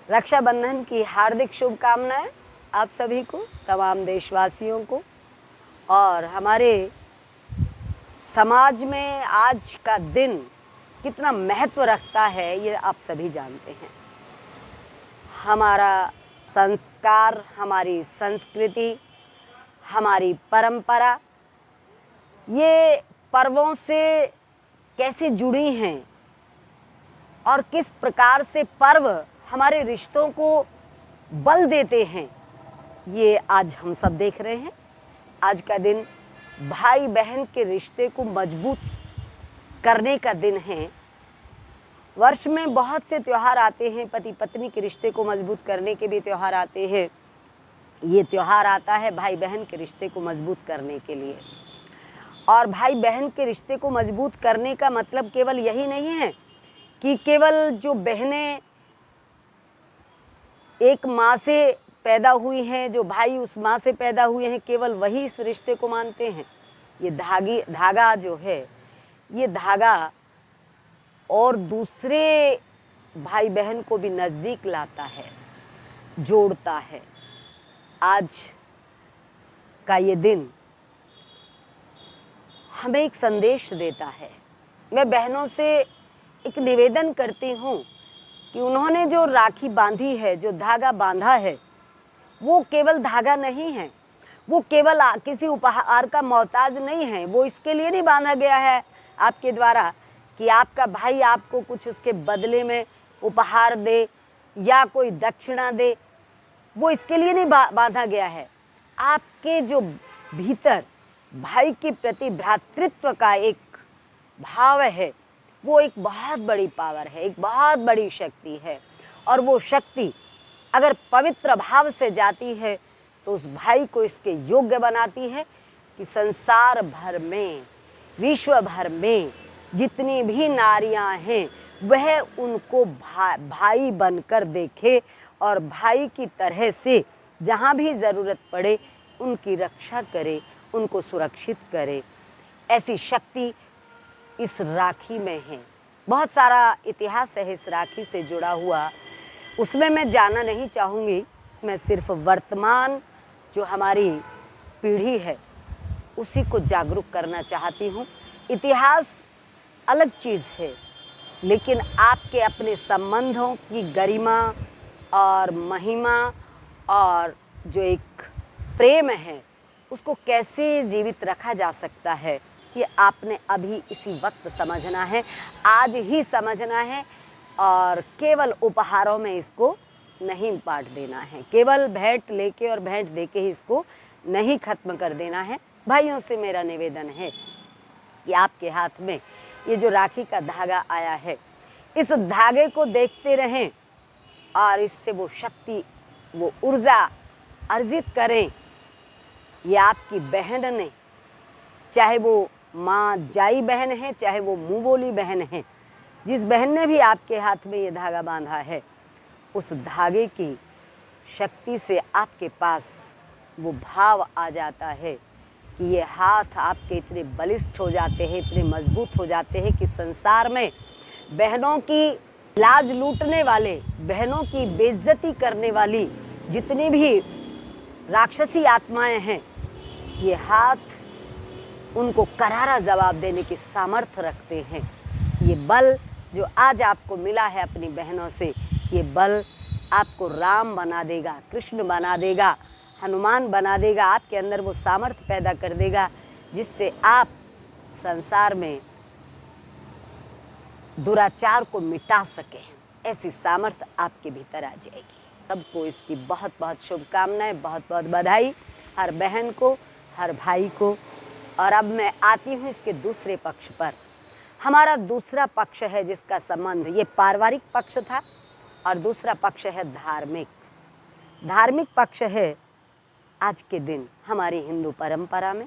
रक्षाबंधन की हार्दिक शुभकामनाएं आप सभी को, तमाम देशवासियों को। और हमारे समाज में आज का दिन कितना महत्व रखता है ये आप सभी जानते हैं। हमारा संस्कार, हमारी संस्कृति, हमारी परंपरा ये पर्वों से कैसे जुड़ी हैं और किस प्रकार से पर्व हमारे रिश्तों को बल देते हैं, ये आज हम सब देख रहे हैं। आज का दिन भाई बहन के रिश्ते को मजबूत करने का दिन है। वर्ष में बहुत से त्यौहार आते हैं, पति पत्नी के रिश्ते को मजबूत करने के भी त्यौहार आते हैं। ये त्यौहार आता है भाई बहन के रिश्ते को मजबूत करने के लिए। और भाई बहन के रिश्ते को मजबूत करने का मतलब केवल यही नहीं है कि केवल जो बहनें एक माँ से पैदा हुई हैं, जो भाई उस माँ से पैदा हुए हैं, केवल वही इस रिश्ते को मानते हैं। ये धागा जो है, ये धागा और दूसरे भाई बहन को भी नज़दीक लाता है, जोड़ता है। आज का ये दिन हमें एक संदेश देता है। मैं बहनों से एक निवेदन करती हूँ कि उन्होंने जो राखी बांधी है, जो धागा बांधा है, वो केवल धागा नहीं है, वो केवल किसी उपहार का मोहताज नहीं है। वो इसके लिए नहीं बांधा गया है आपके द्वारा कि आपका भाई आपको कुछ उसके बदले में उपहार दे या कोई दक्षिणा दे। वो इसके लिए नहीं बांधा गया है। आपके जो भीतर भाई के प्रति भ्रातृत्व का एक भाव है, वो एक बहुत बड़ी पावर है, एक बहुत बड़ी शक्ति है। और वो शक्ति अगर पवित्र भाव से जाती है तो उस भाई को इसके योग्य बनाती है कि संसार भर में, विश्व भर में जितनी भी नारियां हैं वह उनको भाई बनकर देखे और भाई की तरह से जहाँ भी ज़रूरत पड़े उनकी रक्षा करे, उनको सुरक्षित करे। ऐसी शक्ति इस राखी में है। बहुत सारा इतिहास है इस राखी से जुड़ा हुआ, उसमें मैं जाना नहीं चाहूँगी। मैं सिर्फ वर्तमान जो हमारी पीढ़ी है उसी को जागरूक करना चाहती हूँ। इतिहास अलग चीज़ है, लेकिन आपके अपने संबंधों की गरिमा और महिमा और जो एक प्रेम है उसको कैसे जीवित रखा जा सकता है, ये आपने अभी इसी वक्त समझना है, आज ही समझना है। और केवल उपहारों में इसको नहीं बांट देना है, केवल भेंट लेके और भेंट देके ही इसको नहीं खत्म कर देना है। भाइयों से मेरा निवेदन है कि आपके हाथ में ये जो राखी का धागा आया है, इस धागे को देखते रहें और इससे वो शक्ति, वो ऊर्जा अर्जित करें। ये आपकी बहन ने, चाहे वो माँ जाई बहन है, चाहे वो मुँह बोली बहन है, जिस बहन ने भी आपके हाथ में ये धागा बांधा है, उस धागे की शक्ति से आपके पास वो भाव आ जाता है कि ये हाथ आपके इतने बलिष्ठ हो जाते हैं, इतने मजबूत हो जाते हैं कि संसार में बहनों की लाज लूटने वाले, बहनों की बेइज्जती करने वाली जितनी भी राक्षसी आत्माएं हैं, ये हाथ उनको करारा जवाब देने की सामर्थ्य रखते हैं। ये बल जो आज आपको मिला है अपनी बहनों से, ये बल आपको राम बना देगा, कृष्ण बना देगा, हनुमान बना देगा। आपके अंदर वो सामर्थ्य पैदा कर देगा जिससे आप संसार में दुराचार को मिटा सकें। ऐसी सामर्थ्य आपके भीतर आ जाएगी। सबको इसकी बहुत बहुत शुभकामनाएं, बहुत बहुत बधाई, हर बहन को, हर भाई को। और अब मैं आती हूँ इसके दूसरे पक्ष पर। हमारा दूसरा पक्ष है जिसका संबंध, ये पारिवारिक पक्ष था, और दूसरा पक्ष है धार्मिक। धार्मिक पक्ष है आज के दिन हमारी हिंदू परंपरा में,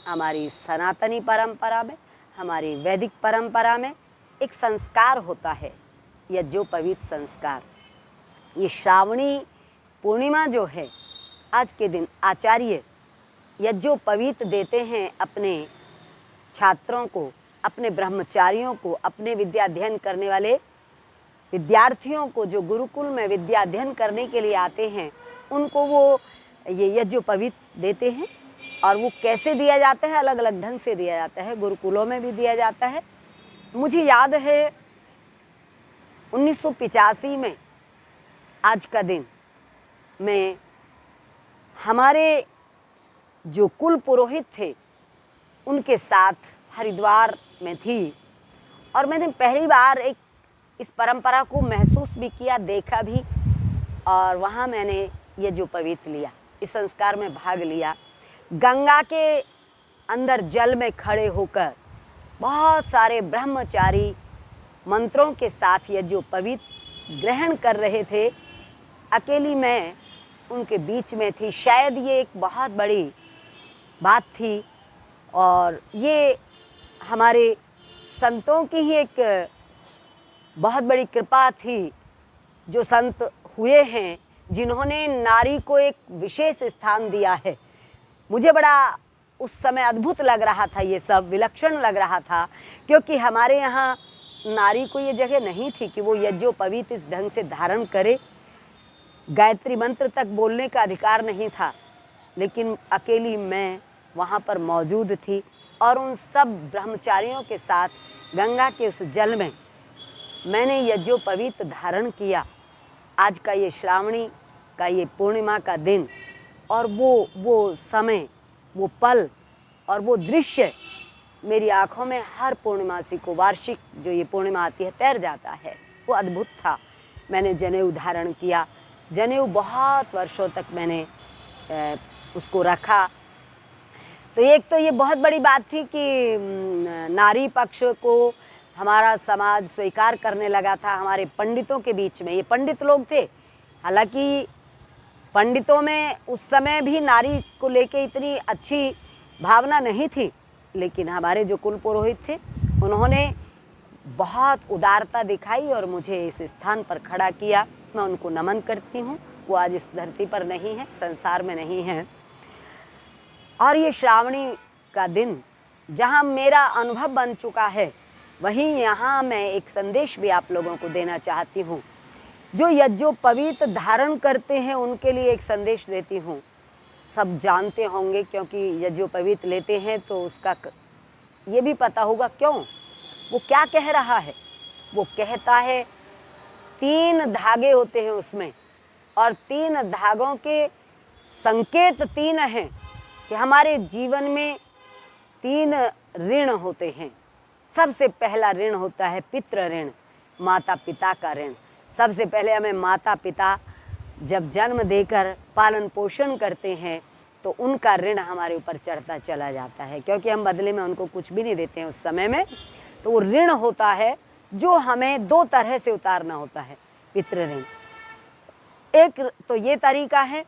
हमारी सनातनी परंपरा में, हमारी वैदिक परंपरा में एक संस्कार होता है, यज्ञोपवीत संस्कार। ये श्रावणी पूर्णिमा जो है, आज के दिन आचार्य यज्ञोपवीत देते हैं अपने छात्रों को, अपने ब्रह्मचारियों को, अपने विद्या अध्ययन करने वाले विद्यार्थियों को जो गुरुकुल में विद्या अध्ययन करने के लिए आते हैं उनको वो ये यज्ञोपवीत देते हैं। और वो कैसे दिया जाता है, अलग अलग ढंग से दिया जाता है, गुरुकुलों में भी दिया जाता है। मुझे याद है 1985 में आज का दिन में हमारे जो कुल पुरोहित थे उनके साथ हरिद्वार में थी और मैंने पहली बार एक इस परंपरा को महसूस भी किया, देखा भी। और वहाँ मैंने यज्ञोपवीत लिया, इस संस्कार में भाग लिया। गंगा के अंदर जल में खड़े होकर बहुत सारे ब्रह्मचारी मंत्रों के साथ यज्ञोपवीत ग्रहण कर रहे थे। अकेली मैं उनके बीच में थी। शायद ये एक बहुत बड़ी बात थी और ये हमारे संतों की ही एक बहुत बड़ी कृपा थी। जो संत हुए हैं जिन्होंने नारी को एक विशेष स्थान दिया है। मुझे बड़ा उस समय अद्भुत लग रहा था, ये सब विलक्षण लग रहा था, क्योंकि हमारे यहाँ नारी को ये जगह नहीं थी कि वो यज्ञोपवीत इस ढंग से धारण करे। गायत्री मंत्र तक बोलने का अधिकार नहीं था, लेकिन अकेली मैं वहाँ पर मौजूद थी और उन सब ब्रह्मचारियों के साथ गंगा के उस जल में मैंने यज्ञोपवीत धारण किया। आज का ये श्रावणी का ये पूर्णिमा का दिन और वो समय, वो पल और वो दृश्य मेरी आँखों में हर पूर्णिमासी को, वार्षिक जो ये पूर्णिमा आती है, तैर जाता है। वो अद्भुत था। मैंने जनेऊ धारण किया। जनेऊ बहुत वर्षों तक मैंने उसको रखा। तो एक तो ये बहुत बड़ी बात थी कि नारी पक्ष को हमारा समाज स्वीकार करने लगा था। हमारे पंडितों के बीच में, ये पंडित लोग थे, हालांकि पंडितों में उस समय भी नारी को लेके इतनी अच्छी भावना नहीं थी, लेकिन हमारे जो कुल पुरोहित थे उन्होंने बहुत उदारता दिखाई और मुझे इस स्थान पर खड़ा किया। मैं उनको नमन करती हूँ। वो आज इस धरती पर नहीं है, संसार में नहीं है। और ये श्रावणी का दिन जहाँ मेरा अनुभव बन चुका है, वहीं यहाँ मैं एक संदेश भी आप लोगों को देना चाहती हूँ। जो यज्ञोपवीत धारण करते हैं उनके लिए एक संदेश देती हूँ। सब जानते होंगे, क्योंकि यज्ञोपवीत लेते हैं तो उसका ये भी पता होगा क्यों, वो क्या कह रहा है। वो कहता है 3 धागे होते हैं उसमें, और 3 धागों के संकेत 3 हैं कि हमारे जीवन में 3 ऋण होते हैं। सबसे पहला ऋण होता है पितृ ऋण, माता पिता का ऋण। सबसे पहले हमें माता पिता जब जन्म देकर पालन पोषण करते हैं तो उनका ऋण हमारे ऊपर चढ़ता चला जाता है, क्योंकि हम बदले में उनको कुछ भी नहीं देते हैं उस समय में। तो वो ऋण होता है जो हमें 2 तरह से उतारना होता है, पितृ ऋण। एक तो ये तरीका है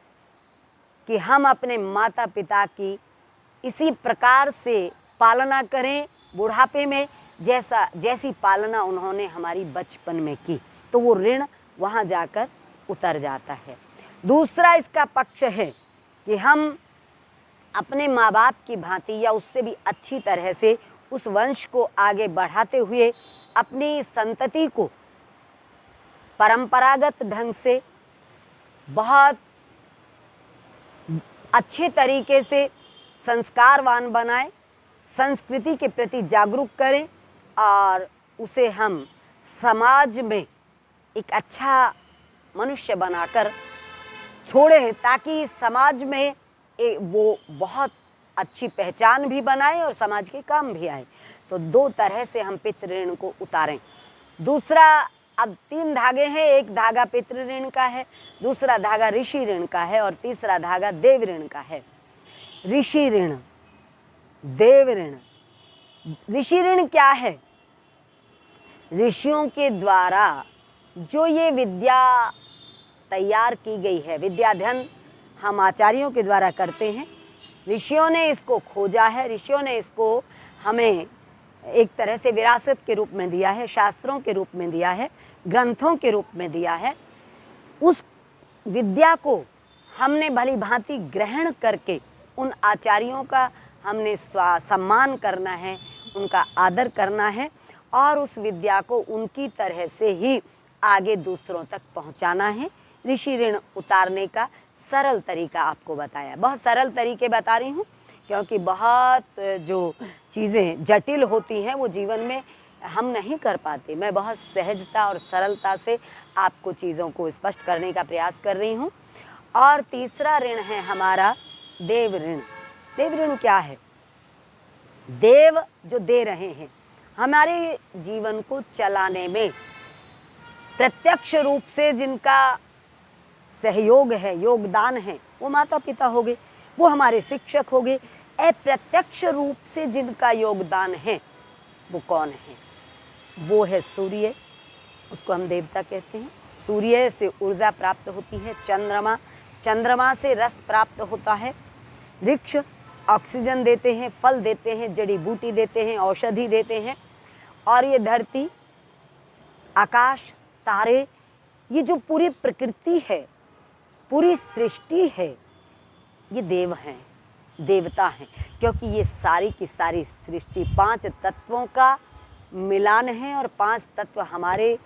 कि हम अपने माता पिता की इसी प्रकार से पालना करें बुढ़ापे में, जैसी पालना उन्होंने हमारी बचपन में की, तो वो ऋण वहाँ जाकर उतर जाता है। दूसरा इसका पक्ष है कि हम अपने माँ बाप की भांति या उससे भी अच्छी तरह से उस वंश को आगे बढ़ाते हुए अपनी संतति को परंपरागत ढंग से बहुत अच्छे तरीके से संस्कारवान बनाएं, संस्कृति के प्रति जागरूक करें और उसे हम समाज में एक अच्छा मनुष्य बनाकर छोड़ें, ताकि समाज में वो बहुत अच्छी पहचान भी बनाए और समाज के काम भी आए। तो 2 तरह से हम पितृ ऋण को उतारें। दूसरा, अब 3 धागे हैं, एक धागा पितृ ऋण का है, दूसरा धागा ऋषि ऋण का है और तीसरा धागा देव ऋण का है। ऋषि ऋण, देव ऋण। ऋषि ऋण क्या है? ऋषियों के द्वारा जो ये विद्या तैयार की गई है, विद्याध्ययन हम आचार्यों के द्वारा करते हैं। ऋषियों ने इसको खोजा है, ऋषियों ने इसको हमें एक तरह से विरासत के रूप में दिया है, शास्त्रों के रूप में दिया है, ग्रंथों के रूप में दिया है। उस विद्या को हमने भली भांति ग्रहण करके उन आचार्यों का हमने सम्मान करना है, उनका आदर करना है और उस विद्या को उनकी तरह से ही आगे दूसरों तक पहुंचाना है। ऋषि ऋण उतारने का सरल तरीका आपको बताया। बहुत सरल तरीके बता रही हूँ क्योंकि बहुत जो चीज़ें जटिल होती हैं वो जीवन में हम नहीं कर पाते। मैं बहुत सहजता और सरलता से आपको चीज़ों को स्पष्ट करने का प्रयास कर रही हूँ। और तीसरा ऋण है हमारा देव ऋण। देव ऋण क्या है? देव जो दे रहे हैं हमारे जीवन को चलाने में, प्रत्यक्ष रूप से जिनका सहयोग है, योगदान है, वो माता पिता हो गए, वो हमारे शिक्षक हो गए। अप्रत्यक्ष रूप से जिनका योगदान है वो कौन है? वो है सूर्य, उसको हम देवता कहते हैं। सूर्य से ऊर्जा प्राप्त होती है। चंद्रमा, चंद्रमा से रस प्राप्त होता है। वृक्ष ऑक्सीजन देते हैं, फल देते हैं, जड़ी बूटी देते हैं, औषधि देते हैं। और ये धरती, आकाश, तारे, ये जो पूरी प्रकृति है, पूरी सृष्टि है, ये देव हैं, देवता हैं। क्योंकि ये सारी की सारी सृष्टि 5 तत्वों का मिलान है और 5 तत्व हमारे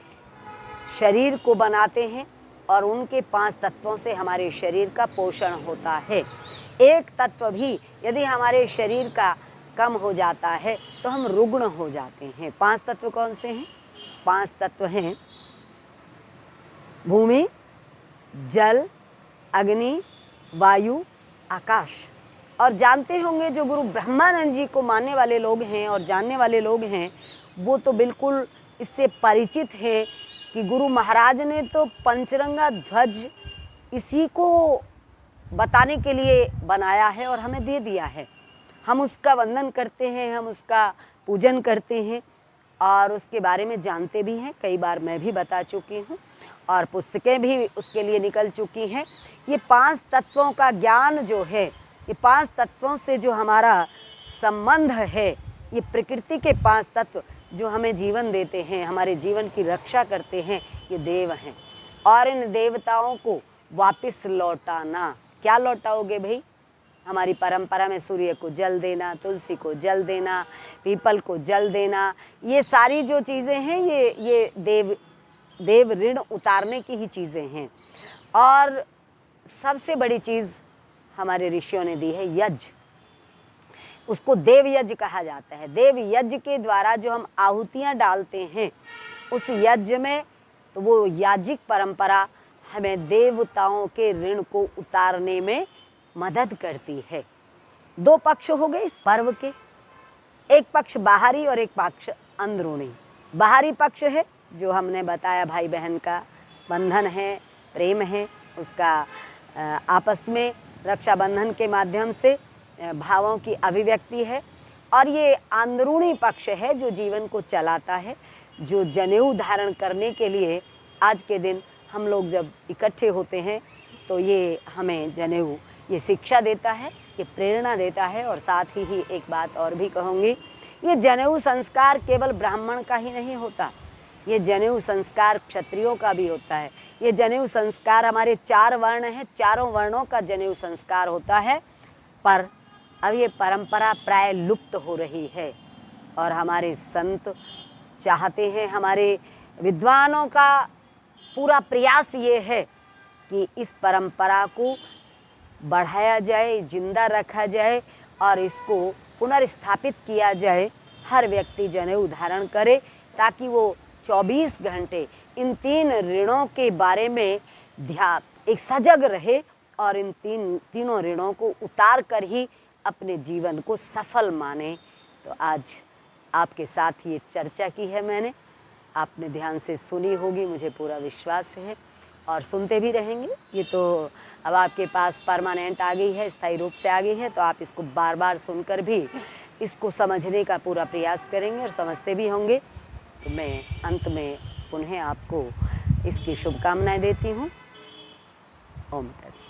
शरीर को बनाते हैं और उनके 5 तत्वों से हमारे शरीर का पोषण होता है। एक तत्व भी यदि हमारे शरीर का कम हो जाता है तो हम रुग्ण हो जाते हैं। 5 तत्व कौन से हैं? 5 तत्व हैं भूमि, जल, अग्नि, वायु, आकाश। और जानते होंगे जो गुरु ब्रह्मानंद जी को मानने वाले लोग हैं और जानने वाले लोग हैं वो तो बिल्कुल इससे परिचित है कि गुरु महाराज ने तो पंचरंगा ध्वज इसी को बताने के लिए बनाया है और हमें दे दिया है। हम उसका वंदन करते हैं, हम उसका पूजन करते हैं और उसके बारे में जानते भी हैं। कई बार मैं भी बता चुकी हूँ और पुस्तकें भी उसके लिए निकल चुकी हैं। ये 5 तत्वों का ज्ञान जो है, ये 5 तत्वों से जो हमारा संबंध है, ये प्रकृति के 5 तत्व जो हमें जीवन देते हैं, हमारे जीवन की रक्षा करते हैं, ये देव हैं। और इन देवताओं को वापस लौटाना, क्या लौटाओगे भाई? हमारी परंपरा में सूर्य को जल देना, तुलसी को जल देना, पीपल को जल देना, ये सारी जो चीज़ें हैं ये देव ऋण उतारने की ही चीज़ें हैं। और सबसे बड़ी चीज़ हमारे ऋषियों ने दी है यज्ञ। उसको देव यज्ञ कहा जाता है। देव यज्ञ के द्वारा जो हम आहुतियाँ डालते हैं उस यज्ञ में, तो वो याज्ञिक परंपरा हमें देवताओं के ऋण को उतारने में मदद करती है। 2 पक्ष हो गए इस पर्व के, एक पक्ष बाहरी और एक पक्ष अंदरूनी। बाहरी पक्ष है जो हमने बताया, भाई बहन का बंधन है, प्रेम है, उसका आपस में रक्षाबंधन के माध्यम से भावों की अभिव्यक्ति है। और ये अंदरूनी पक्ष है जो जीवन को चलाता है, जो जनेऊ धारण करने के लिए आज के दिन हम लोग जब इकट्ठे होते हैं तो ये हमें जनेऊ ये शिक्षा देता है, ये प्रेरणा देता है। और साथ ही एक बात और भी कहूँगी, ये जनेऊ संस्कार केवल ब्राह्मण का ही नहीं होता, ये जनेऊ संस्कार क्षत्रियों का भी होता है। ये जनेऊ संस्कार हमारे 4 वर्ण हैं, चारों वर्णों का जनेऊ संस्कार होता है। पर अब ये परंपरा प्राय लुप्त हो रही है और हमारे संत चाहते हैं, हमारे विद्वानों का पूरा प्रयास ये है कि इस परंपरा को बढ़ाया जाए, जिंदा रखा जाए और इसको पुनर्स्थापित किया जाए। हर व्यक्ति जनेऊ धारण करे ताकि वो 24 घंटे इन 3 ऋणों के बारे में एक सजग रहे और इन तीनों ऋणों को उतार कर ही अपने जीवन को सफल माने। तो आज आपके साथ ये चर्चा की है मैंने, आपने ध्यान से सुनी होगी, मुझे पूरा विश्वास है और सुनते भी रहेंगे। ये तो अब आपके पास परमानेंट आ गई है, स्थायी रूप से आ गई है, तो आप इसको बार बार सुनकर भी इसको समझने का पूरा प्रयास करेंगे और समझते भी होंगे। तो मैं अंत में पुनः आपको इसकी शुभकामनाएं देती हूँ। ओम तत्सत।